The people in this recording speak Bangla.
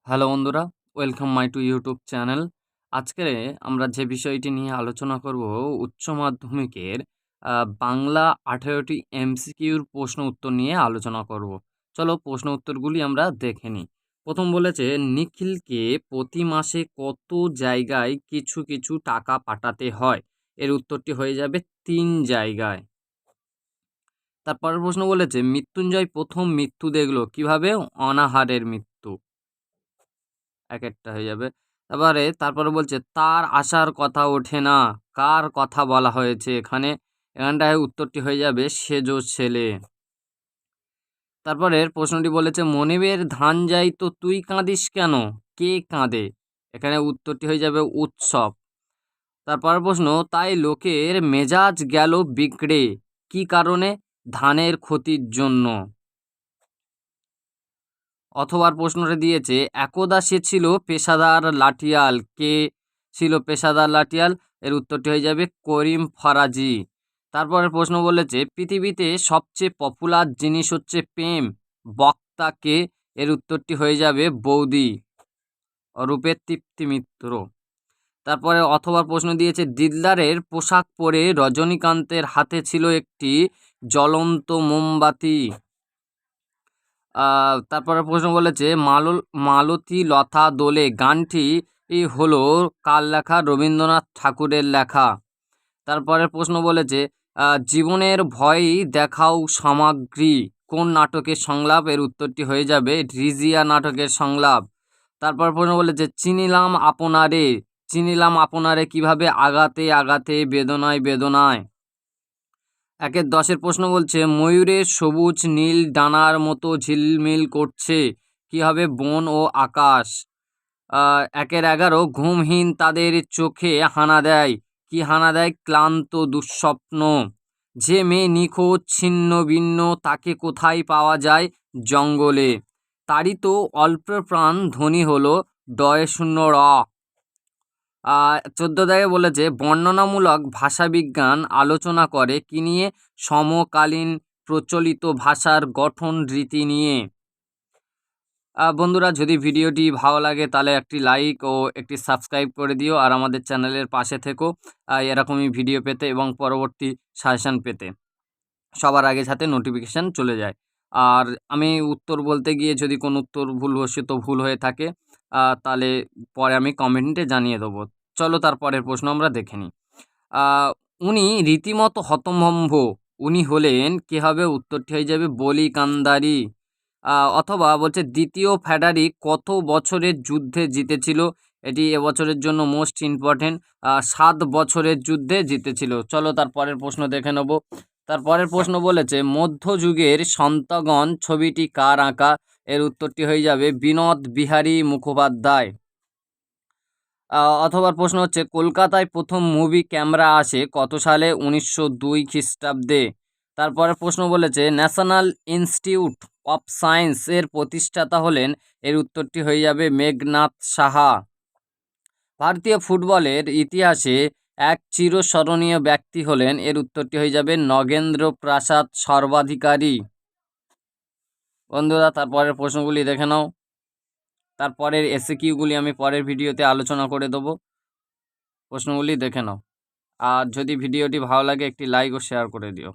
হ্যালো বন্ধুরা, welcome my to YouTube channel. আজকে আমরা যে বিষয়টি নিয়ে আলোচনা করব উচ্চ মাধ্যমিকের বাংলা 18টি এমসিকিউর প্রশ্ন উত্তর নিয়ে আলোচনা করব। চলো প্রশ্ন উত্তরগুলি আমরা দেখে নিই। প্রথম বলেছে নিখিলকে প্রতি মাসে কত জায়গায় কিছু কিছু টাকা পাঠাতে হয়? এর উত্তরটি হয়ে যাবে 3 জায়গায়। তারপরের প্রশ্ন বলেছে মৃত্যুঞ্জয় প্রথম মৃত্যু দেখলো কিভাবে? অনাহারের মৃত্যু। একটা হয়ে যাবে। তারপরে বলছে তার আসার কথা ওঠে না, কার কথা বলা হয়েছে এখানে? এখানটায় উত্তরটি হয়ে যাবে সেজো ছেলে। তারপরের প্রশ্নটি বলেছে মনিবের ধান যাই তো তুই কাঁদিস কেন? কে কাঁদে? এখানে উত্তরটি হয়ে যাবে উৎসব। তারপরের প্রশ্ন তাই লোকের মেজাজ গেল বিগড়ে, কি কারণে? ধানের ক্ষতির জন্য। অথবা প্রশ্নটা দিয়েছে একদা সে ছিল পেশাদার লাঠিয়াল, কে ছিল পেশাদার লাঠিয়াল? এর উত্তরটি হয়ে যাবে করিম ফরাজি। তারপরে প্রশ্ন বলেছে পৃথিবীতে সবচেয়ে পপুলার জিনিস হচ্ছে প্রেম, বক্তা কে? এর উত্তরটি হয়ে যাবে বৌদি, রূপের তৃপ্তি মিত্র। তারপরে অথবা প্রশ্ন দিয়েছে দিলদারের পোশাক পরে রজনীকান্তের হাতে ছিল একটি জ্বলন্ত মোমবাতি। তারপরে প্রশ্ন বলেছে মালতী লতা দোলে গানটি হলো কার লেখা? রবীন্দ্রনাথ ঠাকুরের লেখা। তারপরে প্রশ্ন বলেছে জীবনের ভয় দেখাও সামগ্রী কোন নাটকের সংলাপ? এর উত্তরটি হয়ে যাবে রিজিয়া নাটকের সংলাপ। তারপর প্রশ্ন বলেছে চিনিলাম আপনারে কিভাবে? আগাতে আগাতে বেদনায় বেদনায়। 1-10 প্রশ্ন বলছে ময়ূরের সবুজ নীল ডানার মতো ঝিলমিল করছে, কি হবে? বন ও আকাশ। 1-11 ঘুমহীন তাদের চোখে হানা দেয়, কি হানা দেয়? ক্লান্ত দুঃস্বপ্ন। যে মেয়ে নিখোঁজ ছিন্ন ভিন্ন তাকে কোথায় পাওয়া যায়? জঙ্গলে। তারই তো অল্প প্রাণ ধ্বনি হলো ডয় শূন্য র। 14 বলেছে বর্ণনামূলক ভাষাবিজ্ঞান আলোচনা করে কি নিয়ে? সমকালীন প্রচলিত ভাষার গঠন রীতি নিয়ে। বন্ধুরা যদি ভিডিওটি ভালো লাগে তাহলে একটি লাইক ও একটি সাবস্ক্রাইব করে দিও, আর আমাদের চ্যানেলের পাশে থেকো এরকমই ভিডিও পেতে এবং পরবর্তী সাজেশান পেতে সবার আগে যাতে নোটিফিকেশান চলে যায়। আর আমি উত্তর বলতে গিয়ে যদি কোনো উত্তর ভুলবশত ভুল হয়ে থাকে তাহলে পরে আমি কমেন্টে জানিয়ে দেবো। চলো তারপরের প্রশ্ন আমরা দেখে নিই। উনি রীতিমতো হতভম্ব, উনি হলেন কে হবে? উত্তরটি হয়ে যাবে বলি কান্দারি। অথবা বলছে দ্বিতীয় ফেডারিক কত বছরের যুদ্ধে জিতেছিল? এটি এবছরের জন্য মোস্ট ইম্পর্টেন্ট। 7 বছরের যুদ্ধে জিতেছিল। চলো তারপরের প্রশ্ন দেখে নেব। তারপরের প্রশ্ন বলেছে মধ্যযুগের সন্তগণ ছবিটি কার আঁকা? এর উত্তরটি হয়ে যাবে বিনোদ বিহারী মুখোপাধ্যায়। অথবা প্রশ্ন হচ্ছে কলকাতায় প্রথম মুভি ক্যামেরা আসে কত সালে? 1902 খ্রিস্টাব্দে। তারপরে প্রশ্ন বলেছে ন্যাশনাল ইনস্টিটিউট অফ সায়েন্স এর প্রতিষ্ঠাতা হলেন? এর উত্তরটি হয়ে যাবে মেঘনাদ সাহা। ভারতীয় ফুটবলের ইতিহাসে এক চিরস্মরণীয় ব্যক্তি হলেন? এর উত্তরটি হয়ে যাবে নগেন্দ্র প্রসাদ সর্বাধিকারী। বন্ধুরা তারপরের প্রশ্নগুলি দেখে নাও। তারপরের এসএকিউগুলি আমি পরের ভিডিওতে আলোচনা করে দেবো। প্রশ্নগুলি দেখে নাও। আর যদি ভিডিওটি ভালো লাগে একটি লাইক ও শেয়ার করে দিও।